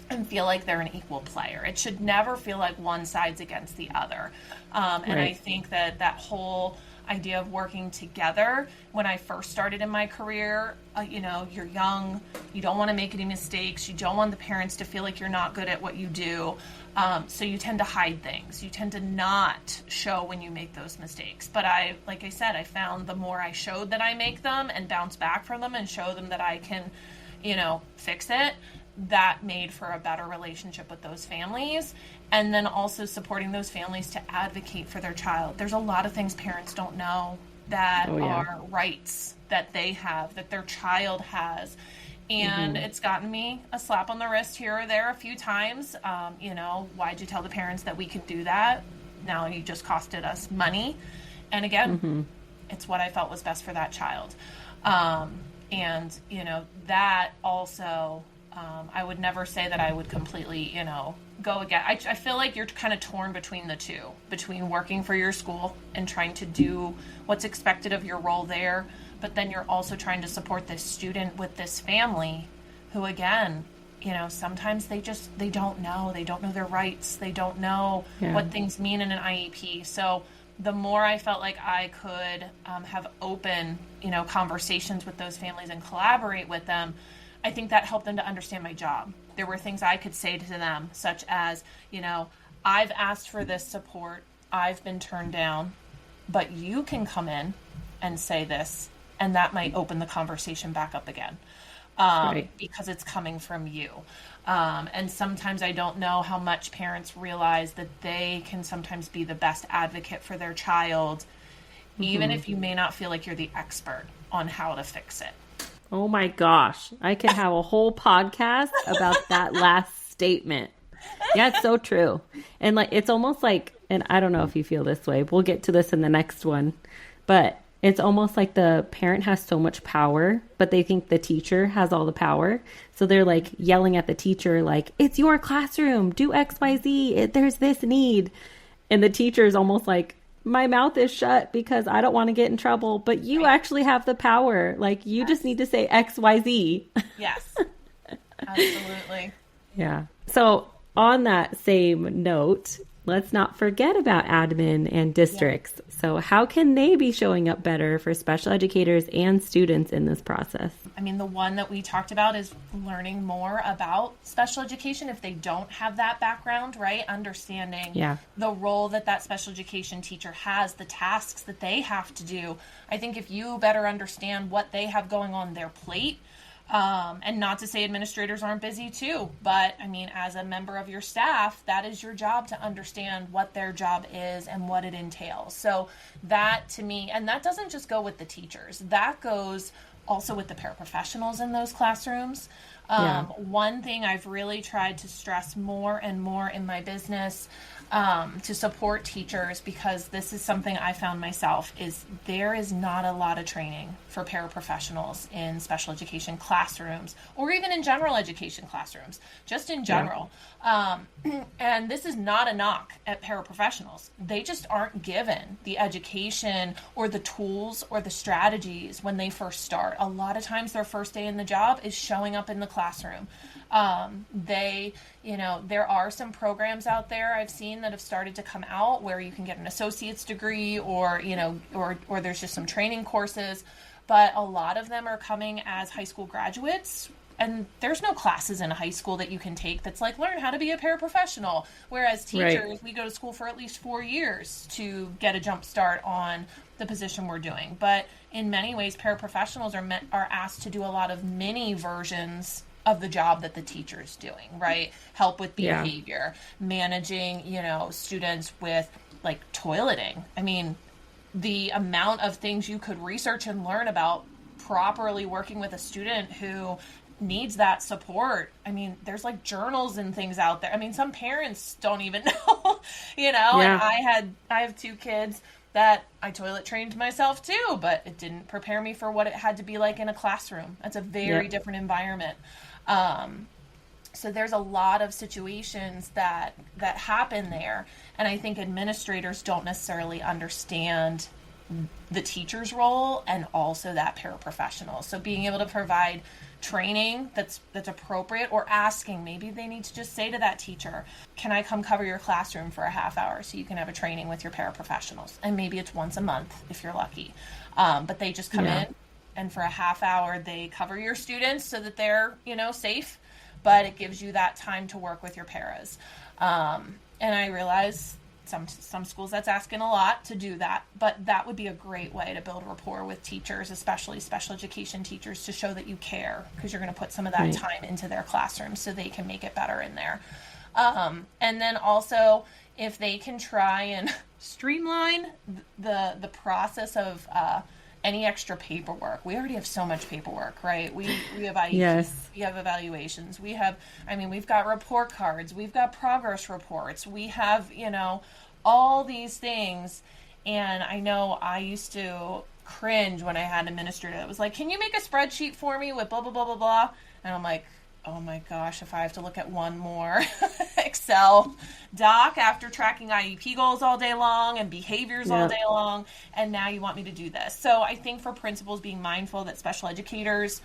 and feel like they're an equal player. It should never feel like one side's against the other. And I think that whole idea of working together, when I first started in my career, you're young, you don't want to make any mistakes, you don't want the parents to feel like you're not good at what you do. So you tend to hide things. You tend to not show when you make those mistakes. But like I said, I found the more I showed that I make them and bounce back from them and show them that I can, fix it, that made for a better relationship with those families. And then also supporting those families to advocate for their child. There's a lot of things parents don't know that are rights that they have, that their child has. And it's gotten me a slap on the wrist here or there a few times. Why'd you tell the parents that we could do that? Now you just costed us money. And again, it's what I felt was best for that child. And that also, I would never say that I would completely, go again. I feel like you're kind of torn between the two, between working for your school and trying to do what's expected of your role there. But then you're also trying to support this student with this family who, again, sometimes they don't know. They don't know their rights. They don't know what things mean in an IEP. So the more I felt like I could have open, conversations with those families and collaborate with them, I think that helped them to understand my job. There were things I could say to them, such as, I've asked for this support, I've been turned down, but you can come in and say this, and that might open the conversation back up again, because it's coming from you. And sometimes I don't know how much parents realize that they can sometimes be the best advocate for their child, even if you may not feel like you're the expert on how to fix it. Oh my gosh. I could have a whole podcast about that last statement. Yeah, it's so true. And it's almost like, and I don't know if you feel this way, we'll get to this in the next one, but it's almost like the parent has so much power, but they think the teacher has all the power. So they're yelling at the teacher, it's your classroom, do X, Y, Z, there's this need. And the teacher is almost like, my mouth is shut because I don't want to get in trouble, but you actually have the power. Like, you just need to say XYZ. Yes, absolutely. Yeah. So on that same note, let's not forget about admin and districts. Yeah. So how can they be showing up better for special educators and students in this process? I mean, the one that we talked about is learning more about special education if they don't have that background, right? Understanding the role that that special education teacher has, the tasks that they have to do. I think if you better understand what they have going on their plate, and not to say administrators aren't busy too, but I mean, as a member of your staff, that is your job to understand what their job is and what it entails. So that, to me, and that doesn't just go with the teachers, that goes also with the paraprofessionals in those classrooms. One thing I've really tried to stress more and more in my business to support teachers, because this is something I found myself, is there is not a lot of training for paraprofessionals in special education classrooms, or even in general education classrooms, just in general. And this is not a knock at paraprofessionals. They just aren't given the education or the tools or the strategies when they first start. A lot of times their first day in the job is showing up in the classroom. There are some programs out there I've seen that have started to come out where you can get an associate's degree, or there's just some training courses, but a lot of them are coming as high school graduates, and there's no classes in high school that you can take that's like, learn how to be a paraprofessional. Whereas teachers, we go to school for at least 4 years to get a jump start on the position we're doing. But in many ways, paraprofessionals are asked to do a lot of mini versions of the job that the teacher's doing, right? Help with behavior, managing, students with like toileting. I mean, the amount of things you could research and learn about properly working with a student who needs that support. I mean, there's like journals and things out there. I mean, some parents don't even know, and I have 2 kids that I toilet trained myself too, but it didn't prepare me for what it had to be like in a classroom. That's a very different environment. So there's a lot of situations that happen there. And I think administrators don't necessarily understand the teacher's role and also that paraprofessional. So being able to provide training that's appropriate, or asking, maybe they need to just say to that teacher, can I come cover your classroom for a half hour so you can have a training with your paraprofessionals? And maybe it's once a month if you're lucky. But they just come in, and for a half hour they cover your students so that they're, safe, but it gives you that time to work with your paras. And I realize some schools that's asking a lot to do that, but that would be a great way to build rapport with teachers, especially special education teachers, to show that you care, because you're going to put some of that time into their classrooms so they can make it better in there. And then also, if they can try and streamline the process of any extra paperwork. We already have so much paperwork, right? We have IEPs, we have evaluations, we've got report cards, we've got progress reports, we have, all these things. And I know I used to cringe when I had an administrator that was like, can you make a spreadsheet for me with blah, blah, blah, blah, blah? And I'm like, oh my gosh, if I have to look at one more Excel doc after tracking IEP goals all day long and behaviors all day long, and now you want me to do this. So I think for principals, being mindful that special educators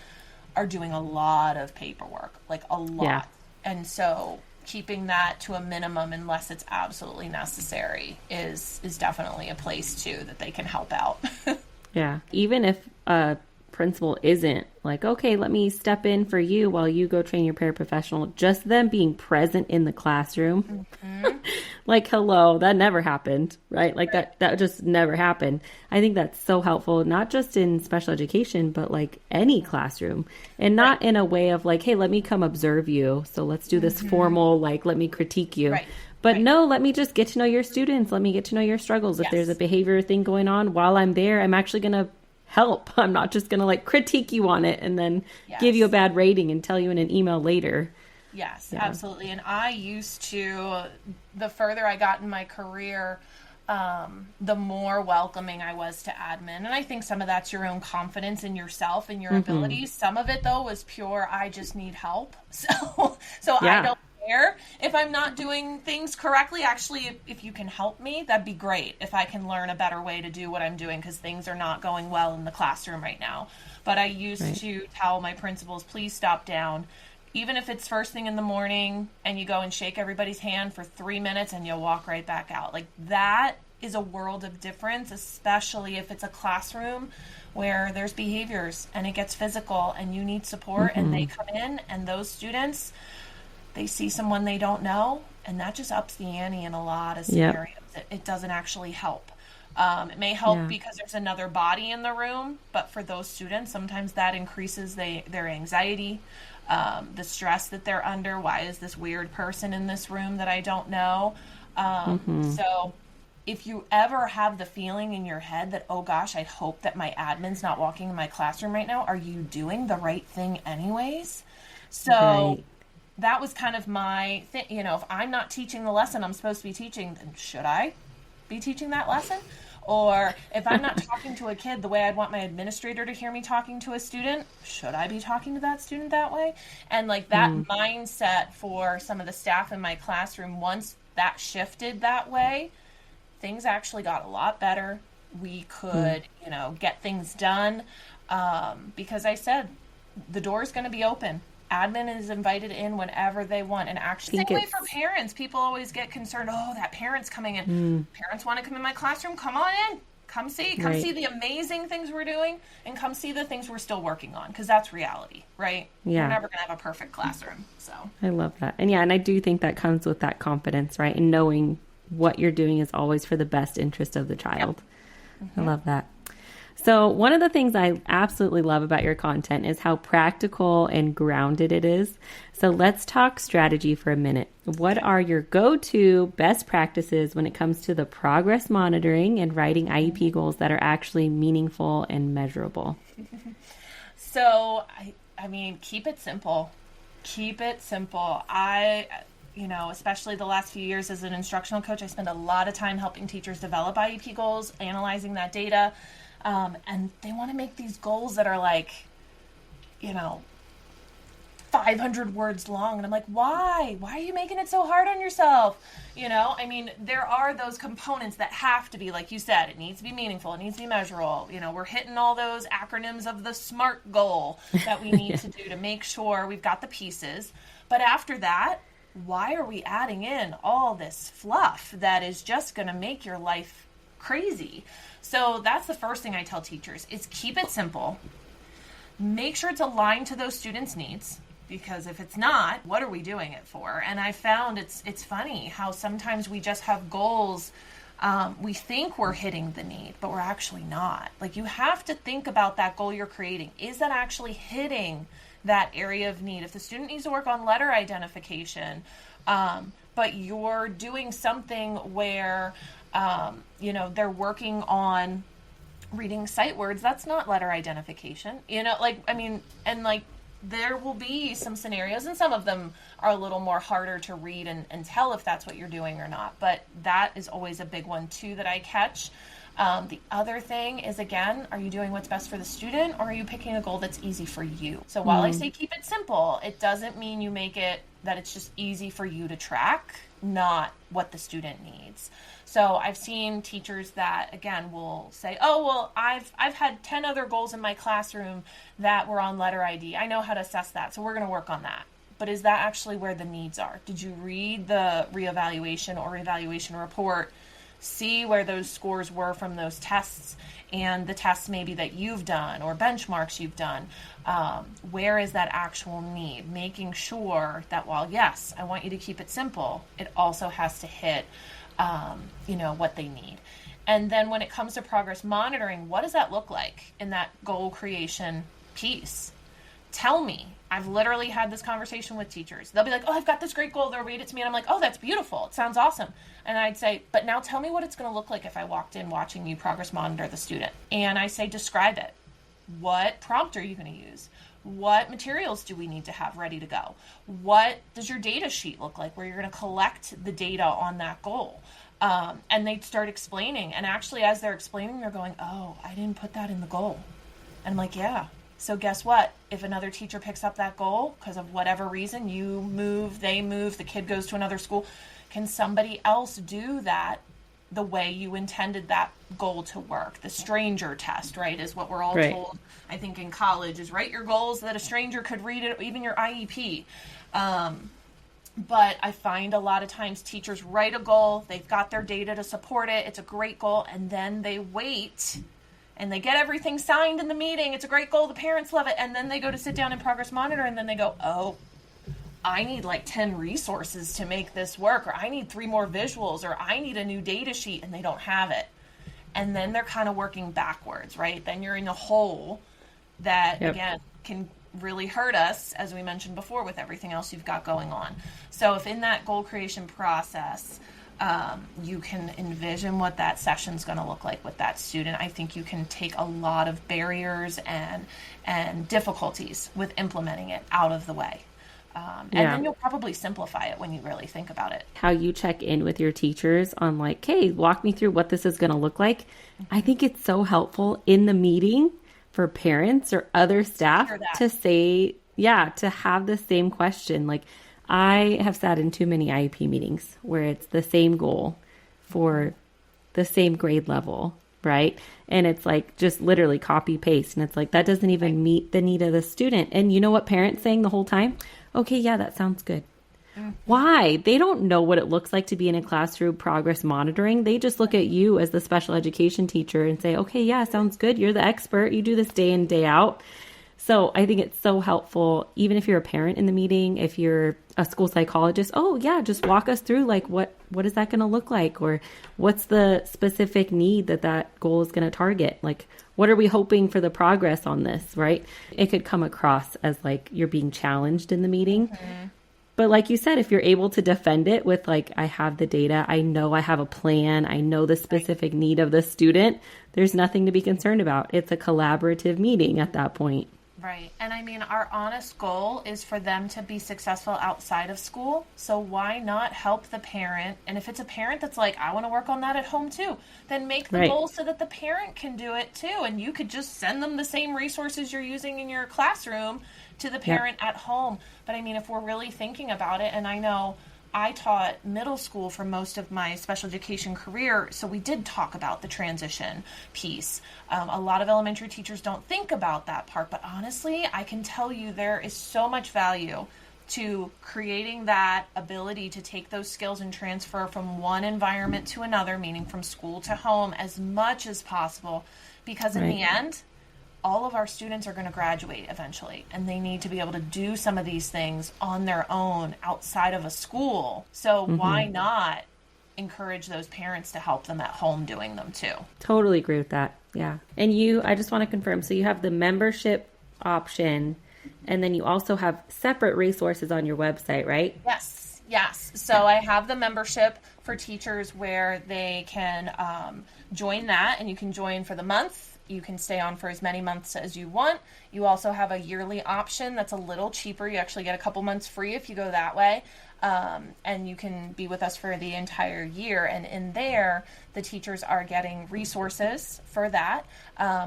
are doing a lot of paperwork, like a lot. Yeah. And so keeping that to a minimum unless it's absolutely necessary is definitely a place too that they can help out. Yeah. Even if a principal isn't like, okay, let me step in for you while you go train your paraprofessional, just them being present in the classroom. Mm-hmm. Like, hello, that never happened, right? Like that just never happened. I think that's so helpful, not just in special education, but like any classroom, and not in a way of like, hey, let me come observe you. So let's do this formal, like, let me critique you. Right. But no, let me just get to know your students. Let me get to know your struggles. If there's a behavior thing going on while I'm there, I'm actually going to help. I'm not just going to like critique you on it and then give you a bad rating and tell you in an email later. Yes, absolutely. And I used to, the further I got in my career, the more welcoming I was to admin. And I think some of that's your own confidence in yourself and your abilities. Some of it, though, was pure, I just need help. So I don't aware if I'm not doing things correctly. Actually, if you can help me, that'd be great. If I can learn a better way to do what I'm doing, because things are not going well in the classroom right now. But I used to tell my principals, please stop down. Even if it's first thing in the morning and you go and shake everybody's hand for 3 minutes and you'll walk right back out. Like, that is a world of difference, especially if it's a classroom where there's behaviors and it gets physical and you need support, and they come in and those students, they see someone they don't know, and that just ups the ante in a lot of scenarios. It doesn't actually help. It may help because there's another body in the room, but for those students, sometimes that increases their anxiety, the stress that they're under. Why is this weird person in this room that I don't know? So if you ever have the feeling in your head that, oh gosh, I hope that my admin's not walking in my classroom right now, are you doing the right thing anyways? So that was kind of my thing. You know, if I'm not teaching the lesson I'm supposed to be teaching, then should I be teaching that lesson? Or if I'm not talking to a kid the way I'd want my administrator to hear me talking to a student, should I be talking to that student that way? And like that mindset for some of the staff in my classroom, once that shifted that way, things actually got a lot better. We could, you know, get things done because I said the door is going to be open. Admin is invited in whenever they want. And actually, same way for parents. People always get concerned, oh, that parent's coming in. Parents want to come in my classroom. Come on in. Come see. Come see the amazing things we're doing, and come see the things we're still working on, because that's reality, right? Yeah. We're never going to have a perfect classroom. So I love that. And yeah, and I do think that comes with that confidence, right? And knowing what you're doing is always for the best interest of the child. I love that. So one of the things I absolutely love about your content is how practical and grounded it is. So let's talk strategy for a minute. What are your go-to best practices when it comes to the progress monitoring and writing IEP goals that are actually meaningful and measurable? So, I mean, keep it simple. Keep it simple. You know, especially the last few years as an instructional coach, I spend a lot of time helping teachers develop IEP goals, analyzing that data. And they want to make these goals that are like, you know, 500 words long. And I'm like, why? Why are you making it so hard on yourself? You know, I mean, there are those components that have to be, like you said, it needs to be meaningful. It needs to be measurable. You know, we're hitting all those acronyms of the SMART goal that we need to do to make sure we've got the pieces. But after that, why are we adding in all this fluff that is just going to make your life crazy? So that's the first thing I tell teachers is keep it simple. Make sure it's aligned to those students' needs, because if it's not, what are we doing it for? And I found it's funny how sometimes we just have goals. We think we're hitting the need, but we're actually not. Like, you have to think about that goal you're creating. Is that actually hitting that area of need? If the student needs to work on letter identification, but you're doing something where you know, they're working on reading sight words, that's not letter identification. You know, like, I mean, and like, there will be some scenarios, and some of them are a little more harder to read and tell if that's what you're doing or not. But that is always a big one too that I catch. The other thing is, again, are you doing what's best for the student, or are you picking a goal that's easy for you? So while I say keep it simple, it doesn't mean you make it that it's just easy for you to track, not what the student needs. So I've seen teachers that, again, will say, oh, well, I've had 10 other goals in my classroom that were on letter ID. I know how to assess that, so we're going to work on that. But is that actually where the needs are? Did you read the reevaluation or evaluation report, see where those scores were from those tests and the tests maybe that you've done or benchmarks you've done? Where is that actual need? Making sure that while, yes, I want you to keep it simple, it also has to hit you know, what they need. And then when it comes to progress monitoring, what does that look like in that goal creation piece? Tell me. I've literally had this conversation with teachers. They'll be like, oh, I've got this great goal. They'll read it to me. And I'm like, oh, that's beautiful. It sounds awesome. And I'd say, but now tell me what it's going to look like if I walked in watching you progress monitor the student. And I say, describe it. What prompt are you going to use? What materials do we need to have ready to go? What does your data sheet look like where you're going to collect the data on that goal? And they'd start explaining. And actually, as they're explaining, they're going, oh, I didn't put that in the goal. And I'm like, yeah, So guess what? If another teacher picks up that goal because of whatever reason, you move, they move, the kid goes to another school, can somebody else do that the way you intended that goal to work? The stranger test, right, is what we're all told, I think, in college, is write your goals that a stranger could read it, even your IEP. But I find a lot of times teachers write a goal, they've got their data to support it, it's a great goal, and then they wait and they get everything signed in the meeting, it's a great goal, the parents love it, and then they go to sit down and progress monitor, and then they go, oh, I need like 10 resources to make this work, or I need 3 more visuals, or I need a new data sheet, and they don't have it. And then they're kind of working backwards, right? Then you're in a hole that, again, can really hurt us, as we mentioned before, with everything else you've got going on. So if in that goal creation process, you can envision what that session's going to look like with that student, I think you can take a lot of barriers and difficulties with implementing it out of the way. And then you'll probably simplify it when you really think about it. How you check in with your teachers on like, hey, walk me through what this is going to look like. I think it's so helpful in the meeting for parents or other staff to say, to have the same question. Like, I have sat in too many IEP meetings where it's the same goal for the same grade level, right? And it's like just literally copy paste. And it's like, that doesn't even meet the need of the student. And you know what parents saying the whole time? Okay, yeah, that sounds good. Why? They don't know what it looks like to be in a classroom progress monitoring. They just look at you as the special education teacher and say, okay, yeah, sounds good. You're the expert. You do this day in, day out. So I think it's so helpful, even if you're a parent in the meeting, if you're a school psychologist, just walk us through like what is that going to look like? Or what's the specific need that goal is going to target? Like, what are we hoping for the progress on this, right? It could come across as like you're being challenged in the meeting. Mm-hmm. But like you said, if you're able to defend it with like, I have the data, I know I have a plan, I know the specific need of the student, there's nothing to be concerned about. It's a collaborative meeting at that point. Right. And I mean, our honest goal is for them to be successful outside of school. So why not help the parent? And if it's a parent that's like, I want to work on that at home too, then make the goal so that the parent can do it too. And you could just send them the same resources you're using in your classroom to the parent at home. But I mean, if we're really thinking about it, and I know I taught middle school for most of my special education career, so we did talk about the transition piece. A lot of elementary teachers don't think about that part, but honestly, I can tell you there is so much value to creating that ability to take those skills and transfer from one environment to another, meaning from school to home, as much as possible, because in the end, all of our students are going to graduate eventually, and they need to be able to do some of these things on their own outside of a school. So why not encourage those parents to help them at home doing them too? Totally agree with that. Yeah. And I just want to confirm, so you have the membership option, and then you also have separate resources on your website, right? Yes. So I have the membership for teachers where they can join that, and you can join for the month. You can stay on for as many months as you want. You also have a yearly option that's a little cheaper. You actually get a couple months free if you go that way. And you can be with us for the entire year. And in there, the teachers are getting resources for that.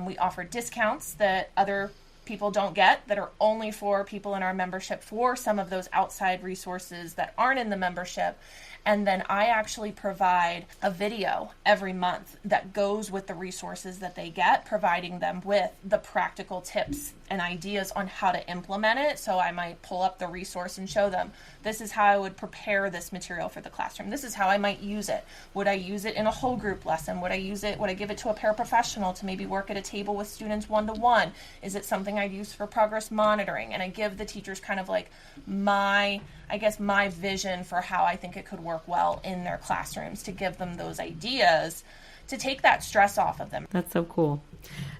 We offer discounts that other people don't get, that are only for people in our membership, for some of those outside resources that aren't in the membership. And then I actually provide a video every month that goes with the resources that they get, providing them with the practical tips and ideas on how to implement it. So I might pull up the resource and show them, this is how I would prepare this material for the classroom. This is how I might use it. Would I use it in a whole group lesson? Would I give it to a paraprofessional to maybe work at a table with students one-to-one? Is it something I'd use for progress monitoring? And I give the teachers kind of like my vision for how I think it could work well in their classrooms, to give them those ideas to take that stress off of them. That's so cool.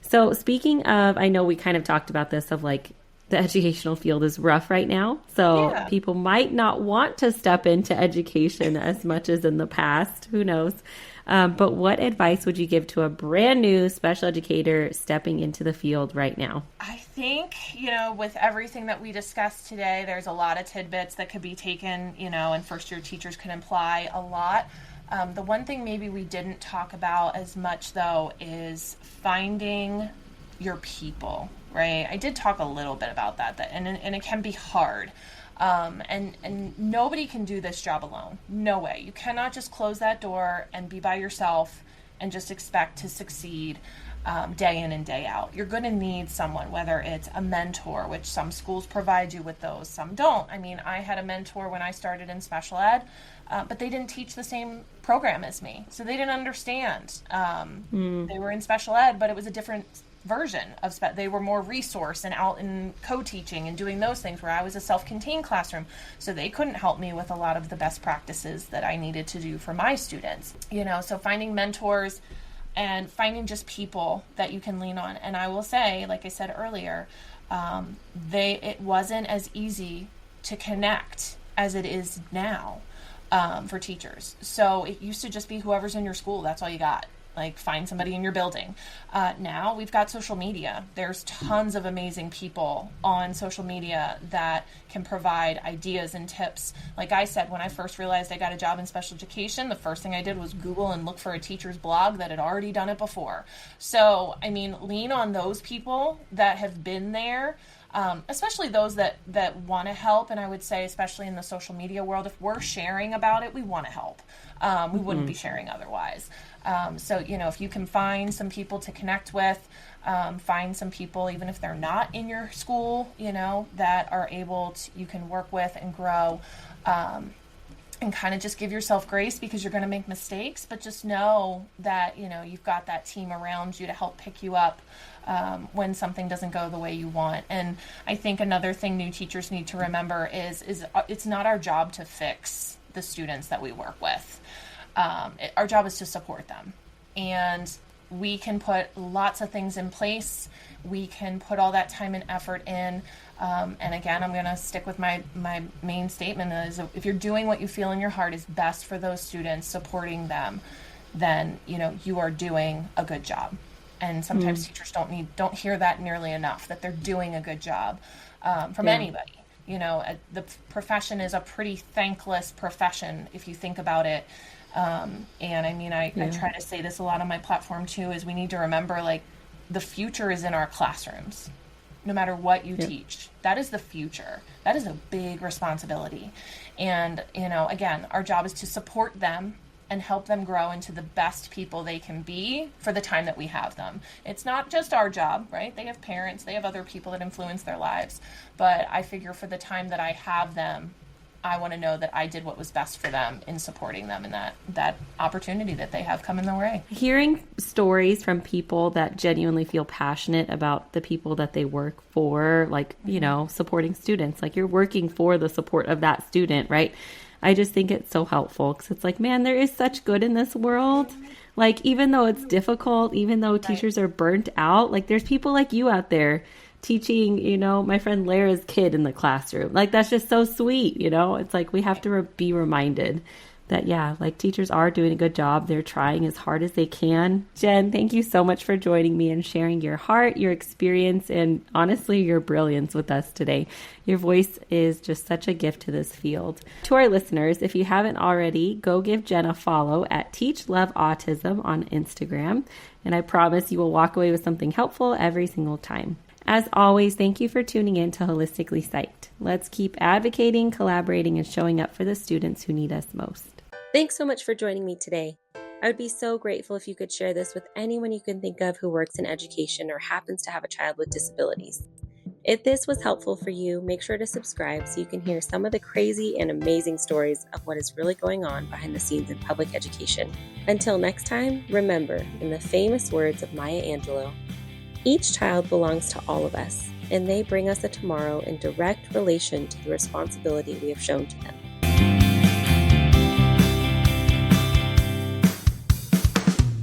So speaking of, I know we kind of talked about this, of like the educational field is rough right now. So people might not want to step into education as much as in the past. Who knows? But what advice would you give to a brand new special educator stepping into the field right now? I think, with everything that we discussed today, there's a lot of tidbits that could be taken, and first year teachers can apply a lot. The one thing maybe we didn't talk about as much, though, is finding your people. right? I did talk a little bit about that and it can be hard. And nobody can do this job alone. No way. You cannot just close that door and be by yourself and just expect to succeed day in and day out. You're going to need someone, whether it's a mentor, which some schools provide you with those, some don't. I mean, I had a mentor when I started in special ed, but they didn't teach the same program as me. So they didn't understand. They were in special ed, but it was a different version of they were more resource and out in co-teaching and doing those things, where I was a self-contained classroom, so they couldn't help me with a lot of the best practices that I needed to do for my students. So finding mentors and finding just people that you can lean on. And I will say, like I said earlier, it wasn't as easy to connect as it is now for teachers. So it used to just be whoever's in your school, that's all you got. Like, find somebody in your building. Now we've got social media. There's tons of amazing people on social media that can provide ideas and tips. Like I said, when I first realized I got a job in special education, the first thing I did was Google and look for a teacher's blog that had already done it before. So, I mean, lean on those people that have been there, especially those that want to help. And I would say, especially in the social media world, if we're sharing about it, we want to help. We wouldn't be sharing otherwise. So, if you can find some people to connect with, find some people, even if they're not in your school, that are able to, you can work with and grow, and kind of just give yourself grace, because you're going to make mistakes, but just know that, you've got that team around you to help pick you up when something doesn't go the way you want. And I think another thing new teachers need to remember is it's not our job to fix the students that we work with. Our job is to support them, and we can put lots of things in place. We can put all that time and effort in. And again, I'm going to stick with my main statement is, if you're doing what you feel in your heart is best for those students, supporting them, then, you are doing a good job. And sometimes teachers don't hear that nearly enough, that they're doing a good job from anybody. The profession is a pretty thankless profession if you think about it. And I mean, I try to say this a lot on my platform too, is we need to remember, like, the future is in our classrooms. No matter what you teach, that is the future. That is a big responsibility. And, again, our job is to support them and help them grow into the best people they can be for the time that we have them. It's not just our job, right? They have parents, they have other people that influence their lives. But I figure for the time that I have them, I want to know that I did what was best for them in supporting them in that opportunity that they have coming their way. Hearing stories from people that genuinely feel passionate about the people that they work for, like, supporting students, like you're working for the support of that student, right? I just think it's so helpful, because it's like, man, there is such good in this world. Like, even though it's difficult, even though teachers are burnt out, like, there's people like you out there teaching, my friend Lara's kid in the classroom. Like, that's just so sweet, It's like we have to be reminded that, teachers are doing a good job. They're trying as hard as they can. Jenn, thank you so much for joining me and sharing your heart, your experience, and honestly, your brilliance with us today. Your voice is just such a gift to this field. To our listeners, if you haven't already, go give Jenn a follow at Teach Love Autism on Instagram. And I promise you will walk away with something helpful every single time. As always, thank you for tuning in to Wholistically Psyched. Let's keep advocating, collaborating, and showing up for the students who need us most. Thanks so much for joining me today. I would be so grateful if you could share this with anyone you can think of who works in education or happens to have a child with disabilities. If this was helpful for you, make sure to subscribe so you can hear some of the crazy and amazing stories of what is really going on behind the scenes in public education. Until next time, remember, in the famous words of Maya Angelou, each child belongs to all of us, and they bring us a tomorrow in direct relation to the responsibility we have shown to them.